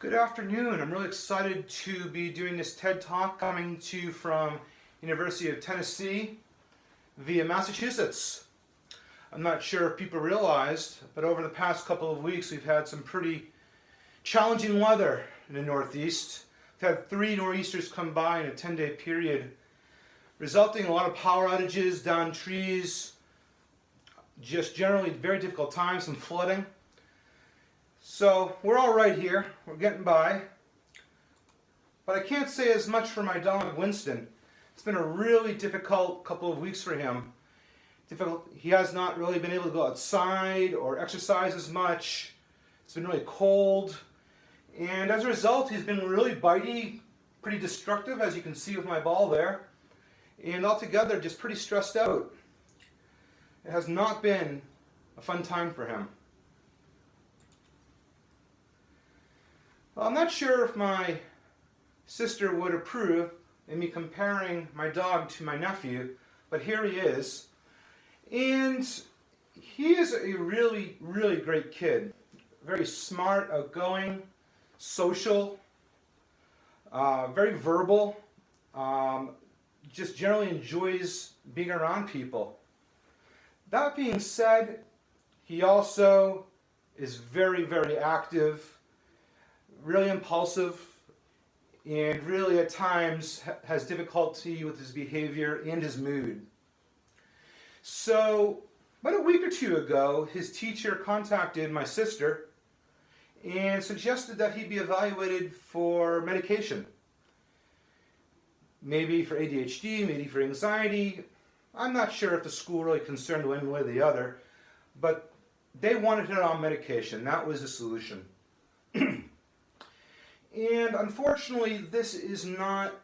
Good afternoon. I'm really excited to be doing this TED Talk coming to you from University of Tennessee via Massachusetts. I'm not sure if people realized, but over the past couple of weeks we've had some pretty challenging weather in the Northeast. We've had 3 nor'easters come by in a 10-day period, resulting in a lot of power outages, downed trees, just generally very difficult times, some flooding. So we're all right here, we're getting by, but I can't say as much for my dog Winston. It's been a really difficult couple of weeks for him. He has not really been able to go outside or exercise as much. It's been really cold, and as a result he's been really bitey, pretty destructive, as you can see with my ball there, and altogether just pretty stressed out. It has not been a fun time for him. Well, I'm not sure if my sister would approve of me comparing my dog to my nephew, but here he is. And he is a really, really great kid. Very smart, outgoing, social, very verbal, just generally enjoys being around people. That being said, he also is very, very active, really impulsive, and really at times has difficulty with his behavior and his mood. So about a week or two ago, his teacher contacted my sister and suggested that he be evaluated for medication. Maybe for ADHD, maybe for anxiety. I'm not sure if the school really concerned one way or the other, but they wanted him on medication. That was the solution. And unfortunately, this is not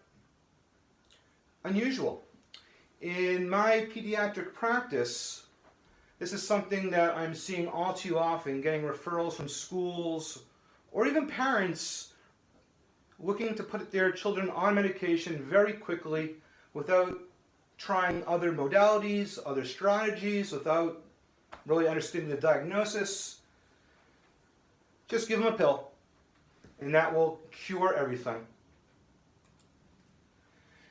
unusual. In my pediatric practice, this is something that I'm seeing all too often, getting referrals from schools or even parents looking to put their children on medication very quickly without trying other modalities, other strategies, without really understanding the diagnosis. Just give them a pill, and that will cure everything.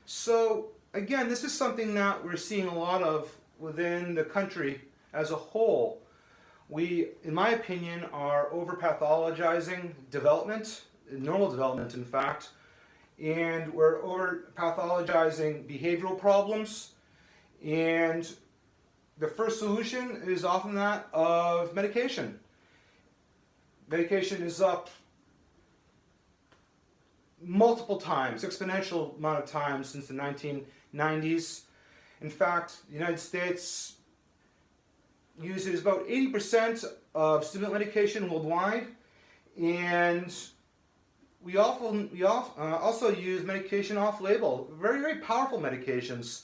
So again, this is something that we're seeing a lot of within the country as a whole. We, in my opinion, are over-pathologizing development, normal development in fact, and we're over-pathologizing behavioral problems, and the first solution is often that of medication. Medication is up multiple times, exponential amount of times since the 1990s. In fact, the United States uses about 80% of stimulant medication worldwide, and we also use medication off-label, very, very powerful medications,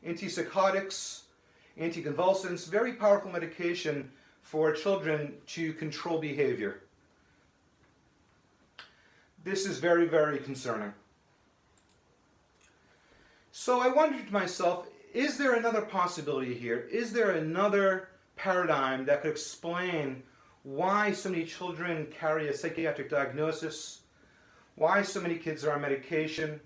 antipsychotics, anticonvulsants, very powerful medication for children to control behavior. This is very, very concerning. So I wondered to myself, is there another possibility here? Is there another paradigm that could explain why so many children carry a psychiatric diagnosis, why so many kids are on medication,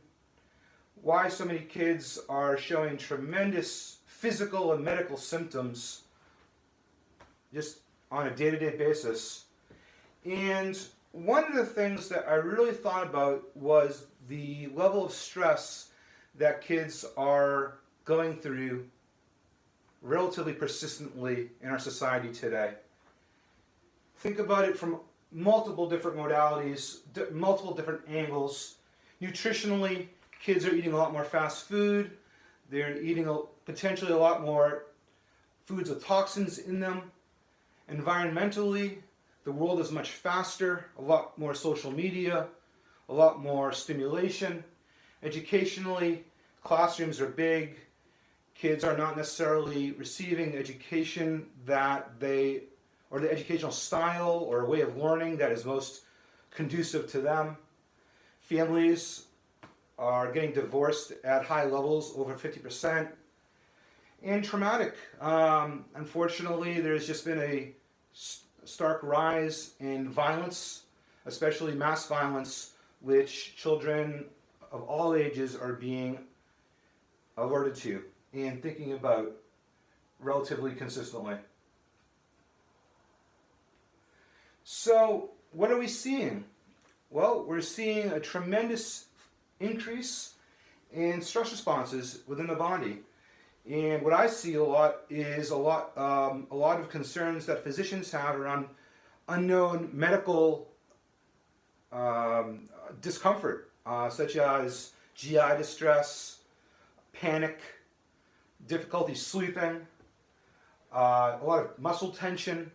why so many kids are showing tremendous physical and medical symptoms just on a day-to-day basis? And one of the things that I really thought about was the level of stress that kids are going through relatively persistently in our society today. Think about it from multiple different modalities, multiple different angles. Nutritionally, kids are eating a lot more fast food. They're eating potentially a lot more foods with toxins in them. Environmentally, the world is much faster, a lot more social media, a lot more stimulation. Educationally, classrooms are big. Kids are not necessarily receiving the education or the educational style or way of learning that is most conducive to them. Families are getting divorced at high levels, over 50%. And traumatic. Unfortunately, there's just been a stark rise in violence especially mass violence, which children of all ages are being alerted to and thinking about relatively consistently. So, what are we seeing? Well, we're seeing a tremendous increase in stress responses within the body. And what I see a lot is a lot of concerns that physicians have around unknown medical discomfort, such as GI distress, panic, difficulty sleeping, a lot of muscle tension.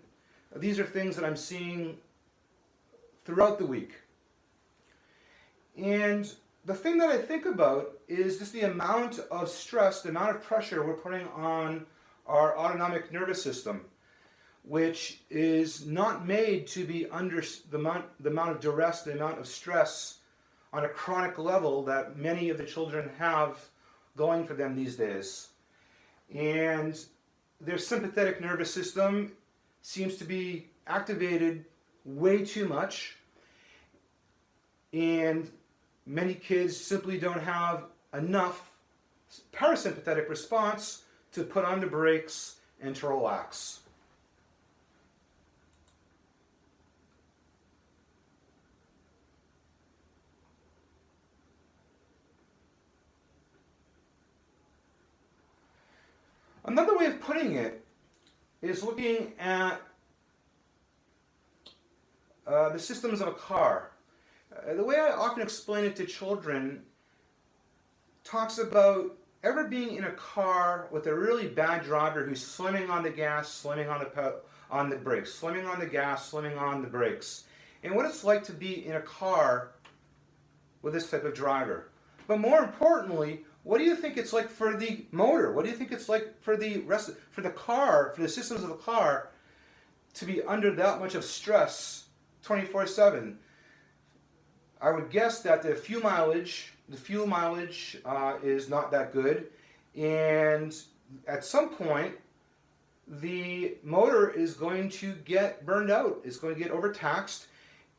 These are things that I'm seeing throughout the week. And the thing that I think about is just the amount of stress, the amount of pressure we're putting on our autonomic nervous system, which is not made to be under the amount of duress, the amount of stress on a chronic level that many of the children have going for them these days. And their sympathetic nervous system seems to be activated way too much, and many kids simply don't have enough parasympathetic response to put on the brakes and to relax. Another way of putting it is looking at the systems of a car. The way I often explain it to children talks about ever being in a car with a really bad driver who's slamming on the gas, slamming on the brakes, slamming on the gas, slamming on the brakes, and what it's like to be in a car with this type of driver. But more importantly, what do you think it's like for the motor? What do you think it's like for the car, for the systems of the car, to be under that much of stress 24/7? I would guess that the fuel mileage is not that good, and at some point, the motor is going to get burned out. It's going to get overtaxed,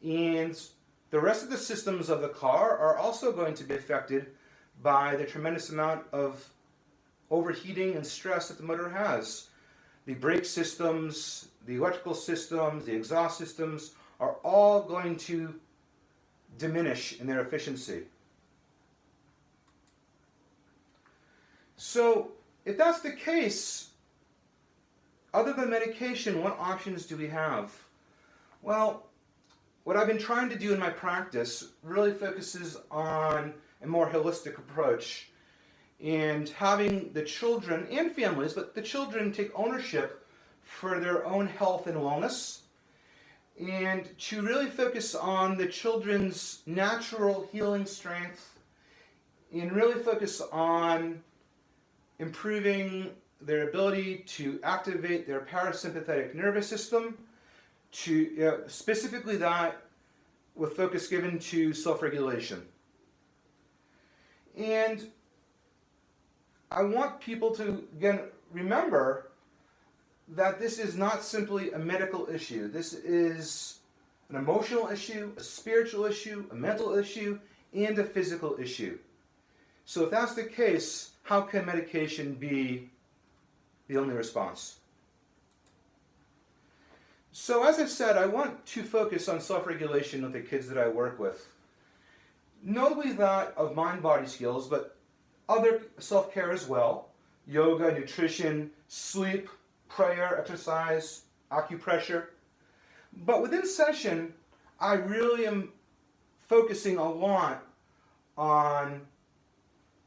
and the rest of the systems of the car are also going to be affected by the tremendous amount of overheating and stress that the motor has. The brake systems, the electrical systems, the exhaust systems are all going to diminish in their efficiency. So, if that's the case, other than medication, what options do we have? Well, what I've been trying to do in my practice really focuses on a more holistic approach and having the children and families, but the children take ownership for their own health and wellness, and to really focus on the children's natural healing strength and really focus on improving their ability to activate their parasympathetic nervous system, to specifically that with focus given to self-regulation. And I want people to, again, remember that this is not simply a medical issue. This is an emotional issue, a spiritual issue, a mental issue, and a physical issue. So if that's the case, how can medication be the only response? So as I said, I want to focus on self-regulation with the kids that I work with. Notably that of mind-body skills, but other self-care as well. Yoga, nutrition, sleep, prayer, exercise, acupressure. But within session, I really am focusing a lot on,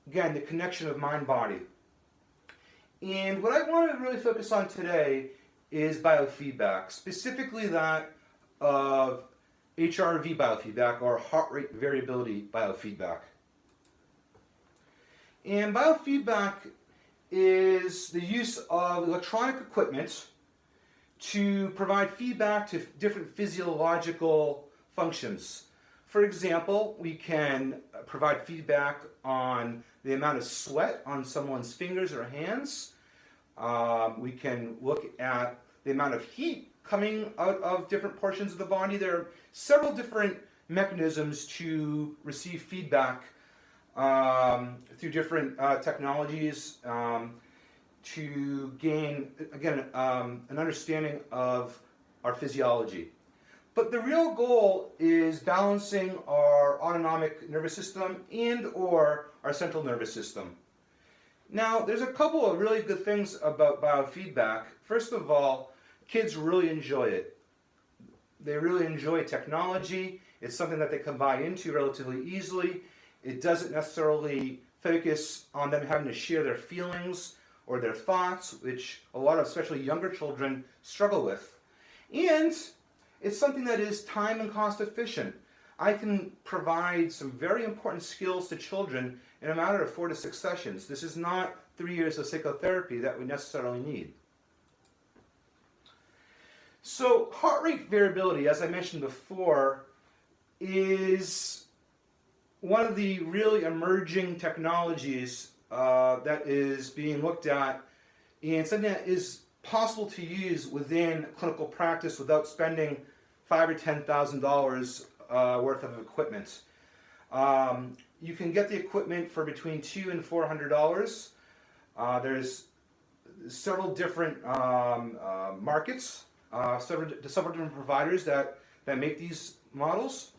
again, the connection of mind-body. And what I want to really focus on today is biofeedback, specifically that of HRV biofeedback, or heart rate variability biofeedback. And biofeedback is the use of electronic equipment to provide feedback to different physiological functions. For example, we can provide feedback on the amount of sweat on someone's fingers or hands. We can look at the amount of heat coming out of different portions of the body. There are several different mechanisms to receive feedback through different technologies to gain, again, an understanding of our physiology. But the real goal is balancing our autonomic nervous system and or our central nervous system. Now, there's a couple of really good things about biofeedback. First of all, kids really enjoy it. They really enjoy technology. It's something that they can buy into relatively easily. It doesn't necessarily focus on them having to share their feelings or their thoughts, which a lot of especially younger children struggle with. And it's something that is time and cost efficient. I can provide some very important skills to children in a matter of 4 to 6 sessions. This is not 3 years of psychotherapy that we necessarily need. So heart rate variability, as I mentioned before, is one of the really emerging technologies that is being looked at, and something that is possible to use within clinical practice without spending $5,000 or $10,000 worth of equipment. You can get the equipment for between $200 and $400. There's several different markets, several different providers that make these models.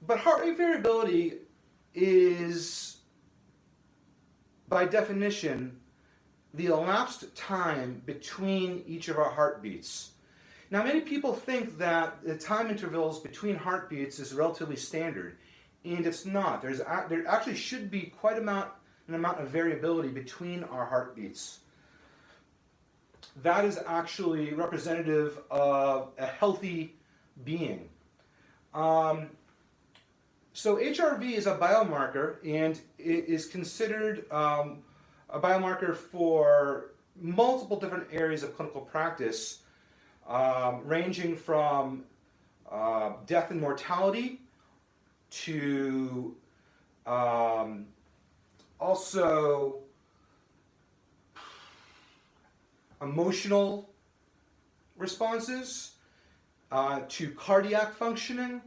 But heart rate variability is, by definition, the elapsed time between each of our heartbeats. Now, many people think that the time intervals between heartbeats is relatively standard, and it's not. There actually should be quite an amount of variability between our heartbeats. That is actually representative of a healthy being. So HRV is a biomarker, and it is considered a biomarker for multiple different areas of clinical practice, ranging from death and mortality to also emotional responses, to cardiac functioning.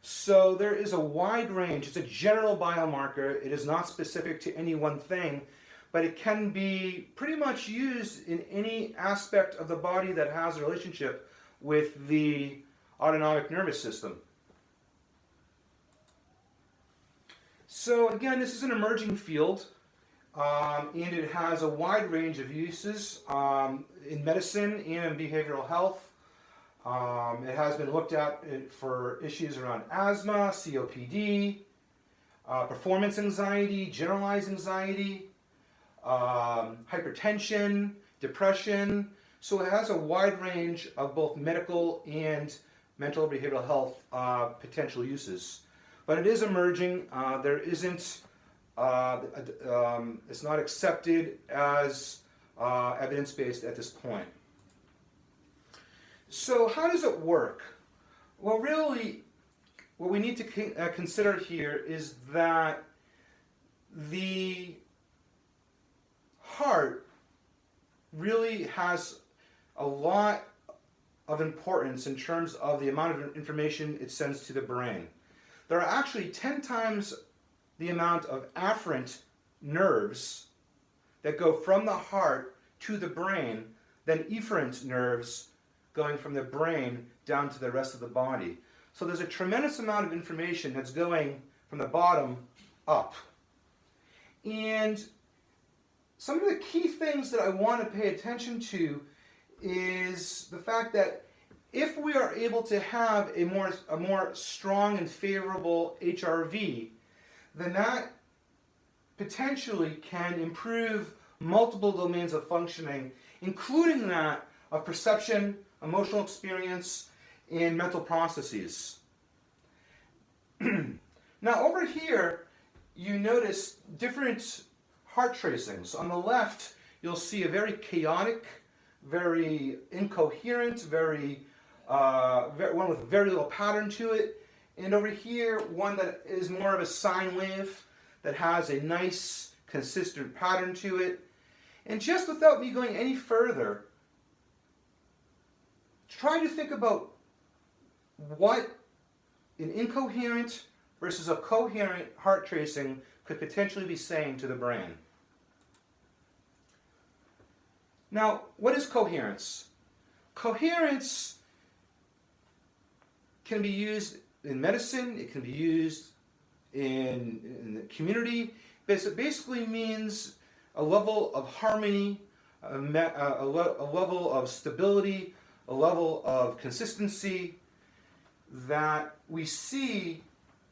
So there is a wide range. It's a general biomarker. It is not specific to any one thing, but it can be pretty much used in any aspect of the body that has a relationship with the autonomic nervous system. So again, this is an emerging field, and it has a wide range of uses in medicine and in behavioral health. It has been looked at for issues around asthma, COPD, performance anxiety, generalized anxiety, hypertension, depression. So it has a wide range of both medical and mental behavioral health potential uses. But it is emerging. There isn't, it's not accepted as evidence-based at this point. So how does it work? Well, really, what we need to consider here is that the heart really has a lot of importance in terms of the amount of information it sends to the brain. There are actually 10 times the amount of afferent nerves that go from the heart to the brain than efferent nerves going from the brain down to the rest of the body. So there's a tremendous amount of information that's going from the bottom up. And some of the key things that I want to pay attention to is the fact that if we are able to have a more strong and favorable HRV, then that potentially can improve multiple domains of functioning, including that of perception, emotional experience, and mental processes. Now over here, you notice different heart tracings. On the left, you'll see a very chaotic, very incoherent, one with very little pattern to it. And over here, one that is more of a sine wave that has a nice, consistent pattern to it. And just without me going any further, try to think about what an incoherent versus a coherent heart tracing could potentially be saying to the brain. Now, what is coherence? Coherence can be used in medicine, it can be used in the community. It basically means a level of harmony, a level of stability, a level of consistency that we see,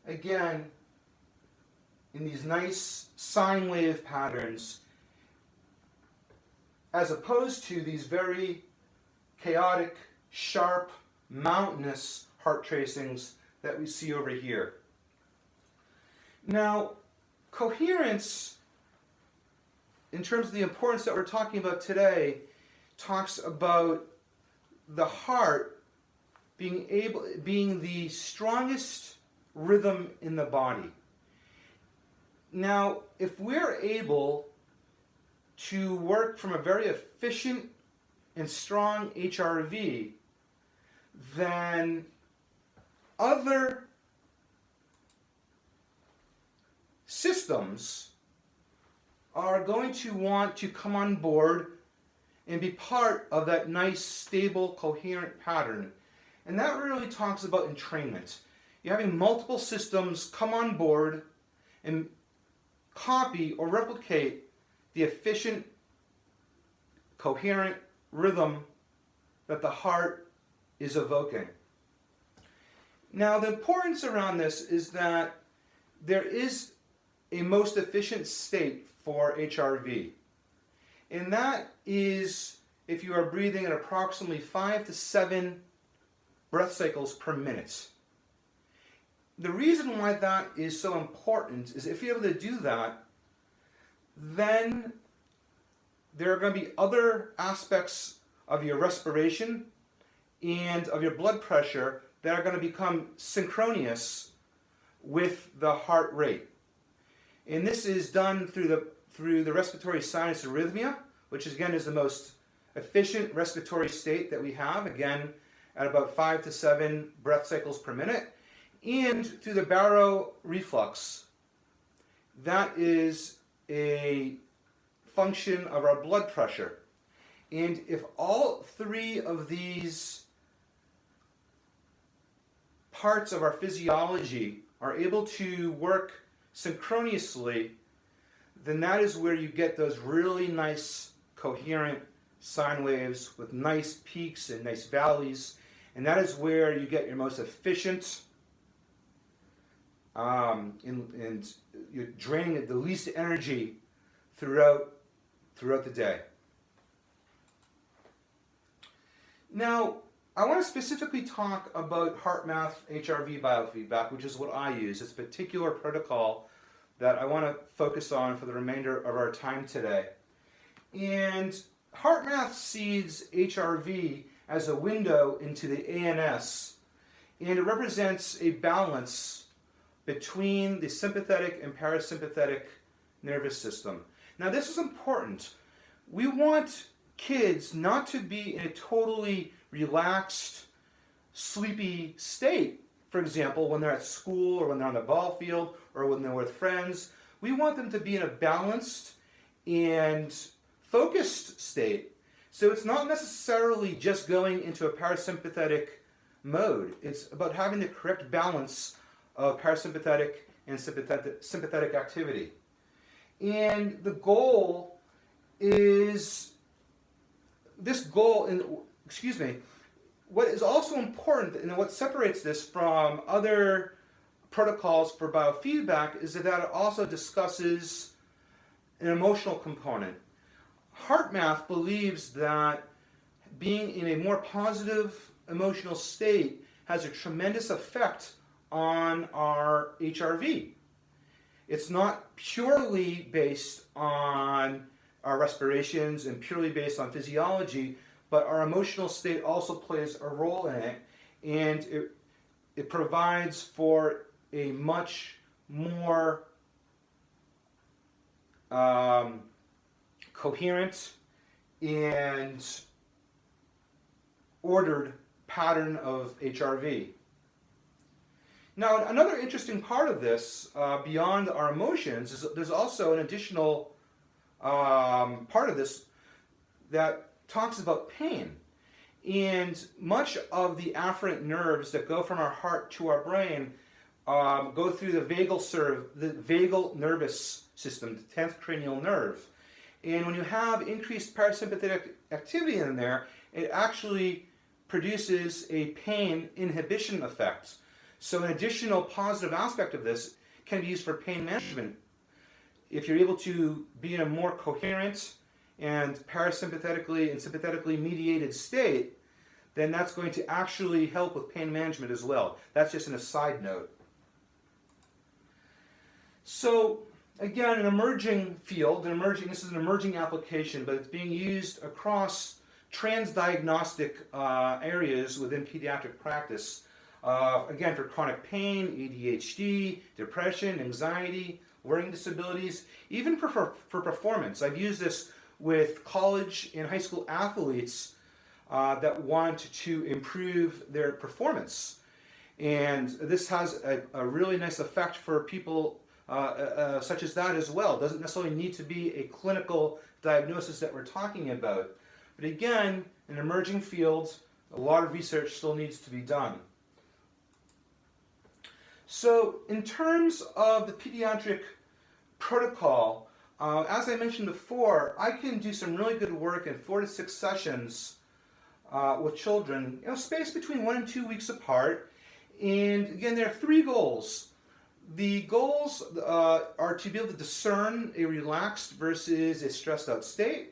again, in these nice sine wave patterns, as opposed to these very chaotic, sharp, mountainous heart tracings that we see over here. Now, coherence, in terms of the importance that we're talking about today, talks about the heart being the strongest rhythm in the body. Now, if we're able to work from a very efficient and strong HRV, then other systems are going to want to come on board and be part of that nice, stable, coherent pattern. And that really talks about entrainment. You're having multiple systems come on board and copy or replicate the efficient, coherent rhythm that the heart is evoking. Now, the importance around this is that there is a most efficient state for HRV. And that is if you are breathing at approximately 5 to 7 breath cycles per minute. The reason why that is so important is if you're able to do that, then there are going to be other aspects of your respiration and of your blood pressure that are going to become synchronous with the heart rate. And this is done through the respiratory sinus arrhythmia, which again is the most efficient respiratory state that we have, again at about 5 to 7 breath cycles per minute, and through the baroreflex. That is a function of our blood pressure. And if all three of these parts of our physiology are able to work synchronously, then that is where you get those really nice coherent sine waves with nice peaks and nice valleys, and that is where you get your most efficient and you're draining the least energy throughout the day. Now, I want to specifically talk about HeartMath HRV biofeedback, which is what I use. It's a particular protocol that I want to focus on for the remainder of our time today. And HeartMath sees HRV as a window into the ANS, and it represents a balance between the sympathetic and parasympathetic nervous system. Now, this is important. We want kids not to be in a totally relaxed, sleepy state, for example, when they're at school or when they're on the ball field or when they're with friends. We want them to be in a balanced and focused state. So it's not necessarily just going into a parasympathetic mode. It's about having the correct balance of parasympathetic and sympathetic activity. And the goal is, what is also important and what separates this from other protocols for biofeedback is that it also discusses an emotional component. HeartMath believes that being in a more positive emotional state has a tremendous effect on our HRV. It's not purely based on our respirations and purely based on physiology, but our emotional state also plays a role in it, and it provides for a much more coherent and ordered pattern of HRV. Now, another interesting part of this, beyond our emotions, is there's also an additional part of this that talks about pain. And much of the afferent nerves that go from our heart to our brain go through the vagal nervous system, the 10th cranial nerve. And when you have increased parasympathetic activity in there, it actually produces a pain inhibition effect. So an additional positive aspect of this can be used for pain management. If you're able to be in a more coherent and parasympathetically and sympathetically mediated state, then that's going to actually help with pain management as well. That's just an aside note. So again, an emerging field, this is an emerging application, but it's being used across transdiagnostic areas within pediatric practice. Again, for chronic pain, ADHD, depression, anxiety, learning disabilities, even for performance. I've used this with college and high school athletes that want to improve their performance. And this has a really nice effect for people such as that as well. It doesn't necessarily need to be a clinical diagnosis that we're talking about. But again, in emerging fields, a lot of research still needs to be done. So in terms of the pediatric protocol, as I mentioned before, I can do some really good work in 4 to 6 sessions with children, spaced between 1 and 2 weeks apart. And again, there are 3 goals. The goals are to be able to discern a relaxed versus a stressed out state,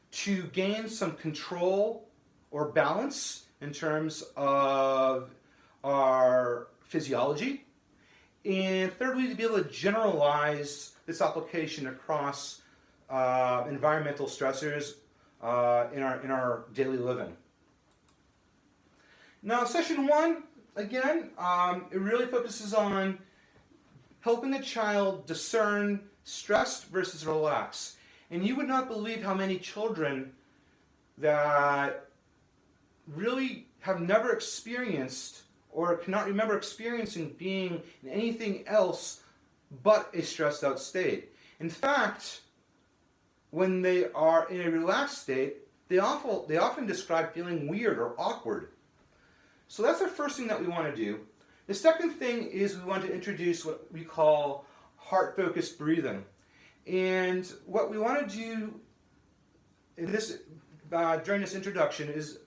to gain some control or balance in terms of our physiology, and thirdly, to be able to generalize this application across environmental stressors in our daily living. Now, session 1, again, it really focuses on helping the child discern stressed versus relaxed. And you would not believe how many children that really have never experienced or cannot remember experiencing being in anything else but a stressed out state. In fact, when they are in a relaxed state, they often describe feeling weird or awkward. So that's the first thing that we want to do. The second thing is we want to introduce what we call heart-focused breathing. And what we want to do in this, during this introduction is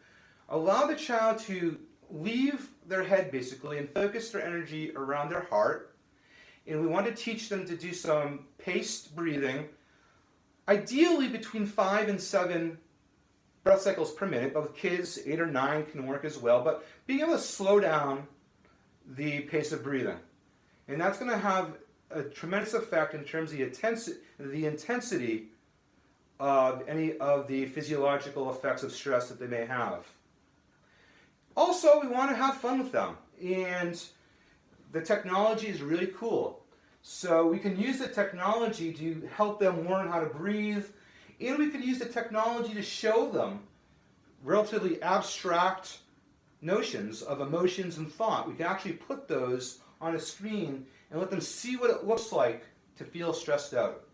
allow the child to leave their head basically and focus their energy around their heart. And we want to teach them to do some paced breathing, ideally between 5 and 7 breath cycles per minute, but with kids 8 or 9 can work as well. But being able to slow down the pace of breathing. And that's going to have a tremendous effect in terms of the intensity of any of the physiological effects of stress that they may have. Also, we want to have fun with them, and the technology is really cool. So we can use the technology to help them learn how to breathe, and we can use the technology to show them relatively abstract notions of emotions and thought. We can actually put those on a screen and let them see what it looks like to feel stressed out.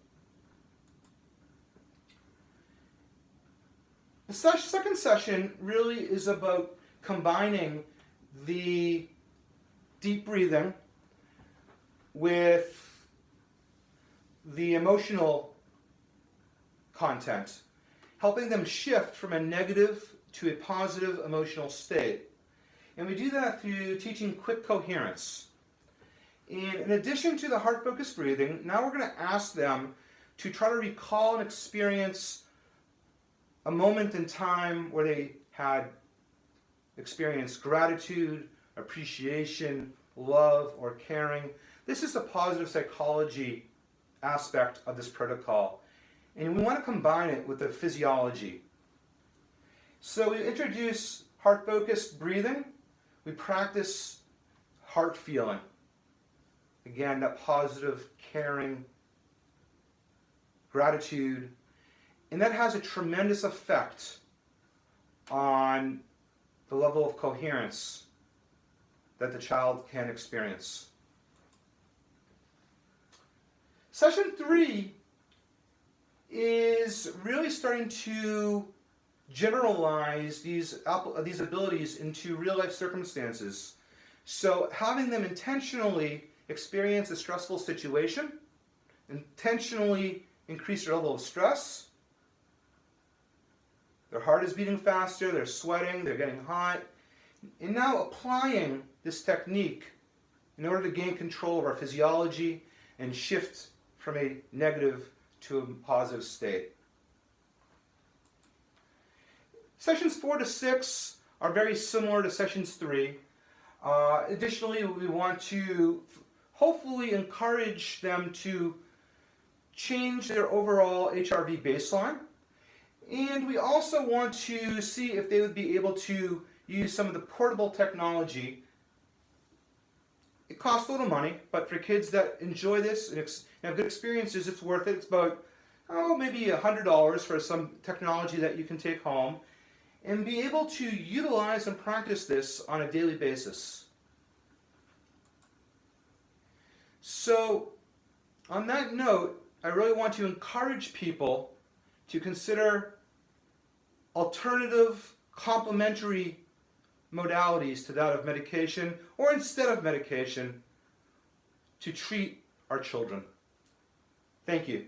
The second session really is about combining the deep breathing with the emotional content, helping them shift from a negative to a positive emotional state. And we do that through teaching quick coherence. And in addition to the heart-focused breathing, now we're going to ask them to try to recall and experience a moment in time where they had experienced gratitude, appreciation, love, or caring. This is the positive psychology aspect of this protocol. And we want to combine it with the physiology. So we introduce heart-focused breathing. We practice heart feeling. Again, that positive, caring, gratitude. And that has a tremendous effect on the level of coherence that the child can experience. Session 3 is really starting to generalize these abilities into real-life circumstances. So having them intentionally experience a stressful situation, intentionally increase their level of stress. Their heart is beating faster, they're sweating, they're getting hot. And now applying this technique in order to gain control of our physiology and shift from a negative to a positive state. Sessions 4 to 6 are very similar to sessions 3. Additionally, we want to hopefully encourage them to change their overall HRV baseline. And we also want to see if they would be able to use some of the portable technology. It costs a little money, but for kids that enjoy this and have good experiences, it's worth it. It's about, maybe $100 for some technology that you can take home and be able to utilize and practice this on a daily basis. So, on that note, I really want to encourage people to consider alternative, complementary modalities to that of medication, or instead of medication, to treat our children. Thank you.